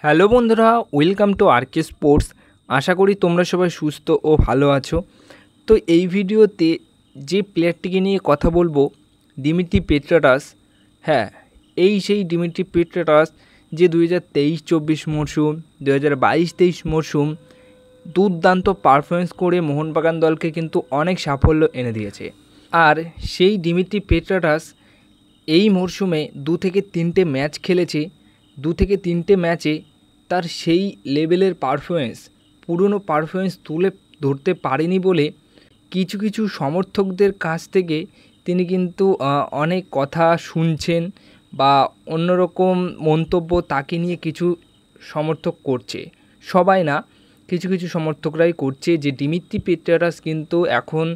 Hello বন্ধুরা, welcome to আরকে sports. আশা করি তোমরা সবাই সুস্থ ও ভালো আছো। তো এই ভিডিওতে যে প্লেয়ারটিকে নিয়ে কথা বলবো, দিমিত্রি পেট্রাটাস। হ্যাঁ, এই সেই দিমিত্রি পেট্রাটাস যে 2023-24 মরশুম, 2022-23 মরশুম দুর্দান্ত পারফরমেন্স করে মোহনবাগান দলকে কিন্তু অনেক সাফল্য এনে দিয়েছে। আর সেই দিমিত্রি পেট্রাটাস এই মরশুমে 2 থেকে 3টে ম্যাচ খেলেছে। 2 থেকে 3টে ম্যাচে তার সেই লেভেলের পারফরমেন্স, পুরনো পারফরমেন্স তুলে ধরতে পারেনি বলে কিছু কিছু সমর্থকদের কাছ থেকে তিনি কিন্তু অনেক কথা শুনছেন বা অন্যরকম মন্তব্য তাকে নিয়ে কিছু সমর্থক করছে। সবাই না, কিছু কিছু সমর্থকরাই করছে যে দিমিত্রি পেট্রাটাস কিন্তু এখন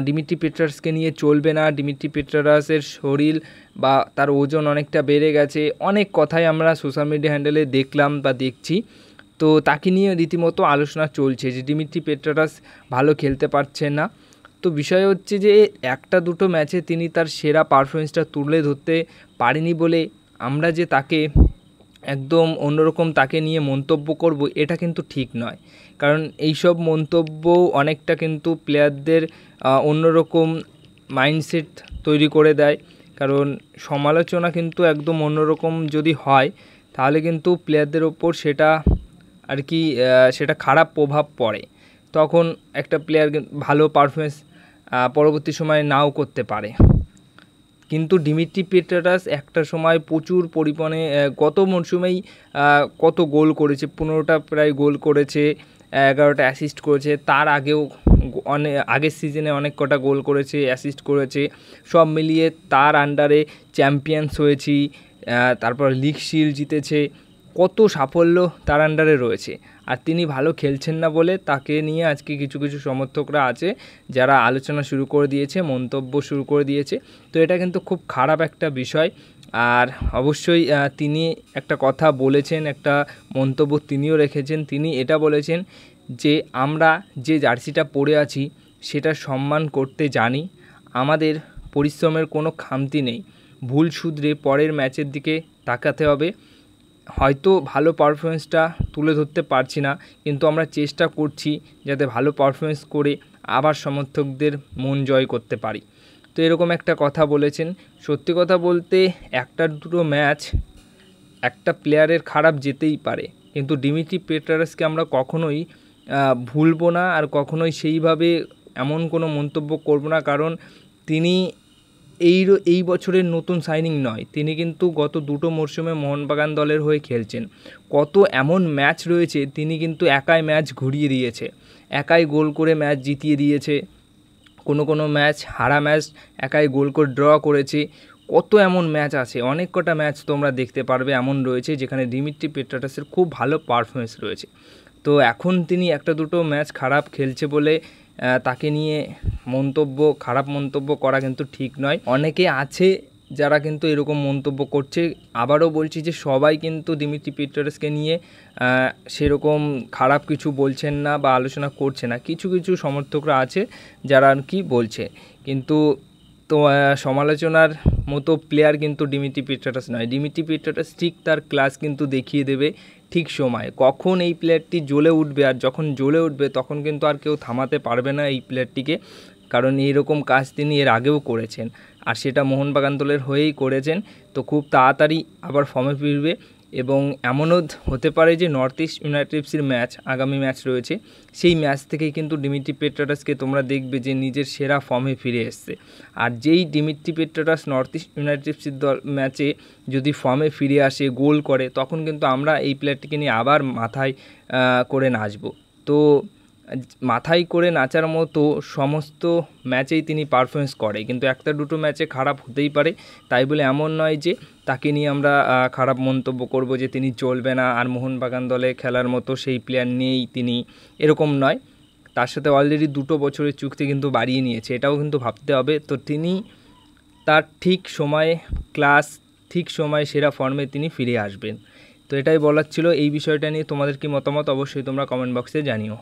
দিমিত্রি পেট্রাটাসকে নিয়ে চলবে না। দিমিত্রি পেট্রাটাসের শরীর বা তার ওজন অনেকটা বেড়ে গেছে, অনেক কথাই আমরা সোশ্যাল মিডিয়া হ্যান্ডেলে দেখলাম বা দেখছি। তো তাকে নিয়ে রীতিমতো আলোচনা চলছে যে দিমিত্রি পেট্রাটাস ভালো খেলতে পারছে না। তো বিষয় হচ্ছে যে একটা দুটো ম্যাচে তিনি তার সেরা পারফরমেন্সটা তুলে ধরতে পারেনি বলে আমরা যে তাকে একদম অন্যরকম তাকে নিয়ে মন্তব্য করব, এটা কিন্তু ঠিক নয়। কারণ এইসব মন্তব্য অনেকটা কিন্তু প্লেয়ারদের অন্যরকম মাইন্ডসেট তৈরি করে দেয়। কারণ সমালোচনা কিন্তু একদম অন্যরকম যদি হয়, তাহলে কিন্তু প্লেয়ারদের ওপর সেটা আর কি সেটা খারাপ প্রভাব পড়ে। তখন একটা প্লেয়ার ভালো পারফরমেন্স পরবর্তী সময়ে নাও করতে পারে। কিন্তু দিমিত্রি পেট্রাটাস একটা সময় প্রচুর পরিমাণে গত মরশুমেই কত গোল করেছে, 15টা প্রায় গোল করেছে, 11টা অ্যাসিস্ট করেছে। তার আগেও আগের সিজনে অনেক কটা গোল করেছে, অ্যাসিস্ট করেছে। সব মিলিয়ে তার আন্ডারে চ্যাম্পিয়ন্স হয়েছি, তারপর লিগ শিল্ড জিতেছে। কত সাফল্য তার আন্ডারে রয়েছে। আর তিনি ভালো খেলছেন না বলে তাকে নিয়ে আজকে কিছু কিছু সমর্থকরা আছে যারা আলোচনা শুরু করে দিয়েছে, মন্তব্য শুরু করে দিয়েছে। তো এটা কিন্তু খুব খারাপ একটা বিষয়। আর অবশ্যই তিনি একটা কথা বলেছেন, একটা মন্তব্য তিনিও রেখেছেন। তিনি এটা বলেছেন যে আমরা যে জার্সিটা পরে আছি সেটা সম্মান করতে জানি, আমাদের পরিশ্রমের কোনো খামতি নেই। ভুল শুধরে পরের ম্যাচের দিকে তাকাতে হবে। হয়তো ভালো পারফরমেন্সটা তুলে ধরতে পারছি না, কিন্তু আমরা চেষ্টা করছি যাতে ভালো পারফরমেন্স করে আবার সমর্থকদের মন জয় করতে পারি। তো এরকম একটা কথা বলেছেন। সত্যি কথা বলতে একটা দুটো ম্যাচ একটা প্লেয়ারের খারাপ যেতেই পারে, কিন্তু দিমিত্রি পেট্রাটাসকে আমরা কখনোই ভুলবো না আর কখনোই সেইভাবে এমন কোনো মন্তব্য করব না। কারণ তিনি এই বছরের নতুন সাইনিং নয়, তিনি কিন্তু গত দুটো মরশুমে মোহনবাগান দলের হয়ে খেলছেন। কত এমন ম্যাচ রয়েছে তিনি কিন্তু একাই ম্যাচ ঘুরিয়ে দিয়েছে, একাই গোল করে ম্যাচ জিতিয়ে দিয়েছে। কোনো ম্যাচ হারা ম্যাচ একাই গোল করে ড্র করেছে। কত এমন ম্যাচ আছে, অনেক কটা ম্যাচ তোমরা দেখতে পারবে এমন রয়েছে যেখানে দিমিত্রি পেট্রাটাসের খুব ভালো পারফরমেন্স রয়েছে। তো এখন তিনি একটা দুটো ম্যাচ খারাপ খেলছে বলে তাকে নিয়ে খারাপ মন্তব্য করা কিন্তু ঠিক নয়। অনেকে আছে যারা কিন্তু এরকম মন্তব্য করছে। আবারও বলছি যে সবাই কিন্তু দিমিত্রি পেট্রাটাসকে নিয়ে সেরকম খারাপ কিছু বলছেন না বা আলোচনা করছে না। কিছু কিছু সমর্থকরা আছে যারা আর কি বলছে, কিন্তু তো সমালোচনার মতো প্লেয়ার কিন্তু দিমিত্রি পেট্রাটাস নয়। দিমিত্রি পেট্রাটাস ঠিক তার ক্লাস কিন্তু দেখিয়ে দেবে ঠিক সময়, কখন এই প্লেয়ারটি জ্বলে উঠবে। আর যখন জ্বলে উঠবে তখন কিন্তু আর কেউ থামাতে পারবে না এই প্লেয়ারটিকে। কারণ এইরকম কাজ তিনি এর আগেও করেছেন, আর সেটা মোহনবাগান দলের হয়েই করেছেন। তো খুব তাড়াতাড়ি আবার ফর্মে ফিরবে। এবং এমনও হতে পারে যে নর্থ ইস্ট ইউনাইটেড এফসির ম্যাচ, আগামী ম্যাচ রয়েছে, সেই ম্যাচ থেকেই কিন্তু দিমিত্রি পেট্রাটাসকে তোমরা দেখবে যে নিজের সেরা ফর্মে ফিরে এসছে। আর যেই দিমিত্রি পেট্রাটাস নর্থ ইস্ট ইউনাইটেড এফসির ম্যাচে যদি ফর্মে ফিরে আসে, গোল করে, তখন কিন্তু আমরা এই প্লেয়ারটিকে নিয়ে আবার মাথায় করে নাচব। তো মাথায় করে নাচার মতো সমস্ত ম্যাচেই তিনি পারফরমেন্স করে, কিন্তু একটা দুটো ম্যাচে খারাপ হতেই পারে। তাই বলে এমন নয় যে তাকে নিয়ে আমরা খারাপ মন্তব্য করব যে তিনি চলবে না আর মোহনবাগান দলে খেলার মতো সেই প্লেয়ার নেই তিনি, এরকম নয়। তার সাথে অলরেডি 2 বছরের চুক্তি কিন্তু বাড়িয়ে নিয়েছে, এটাও কিন্তু ভাবতে হবে। তো তিনি তার ঠিক সময়ে ঠিক সময়ে সেরা ফর্মে তিনি ফিরে আসবেন। তো এটাই বলার ছিল। এই বিষয়টা নিয়ে তোমাদের কি মতামত অবশ্যই তোমরা কমেন্ট বক্সে জানিও।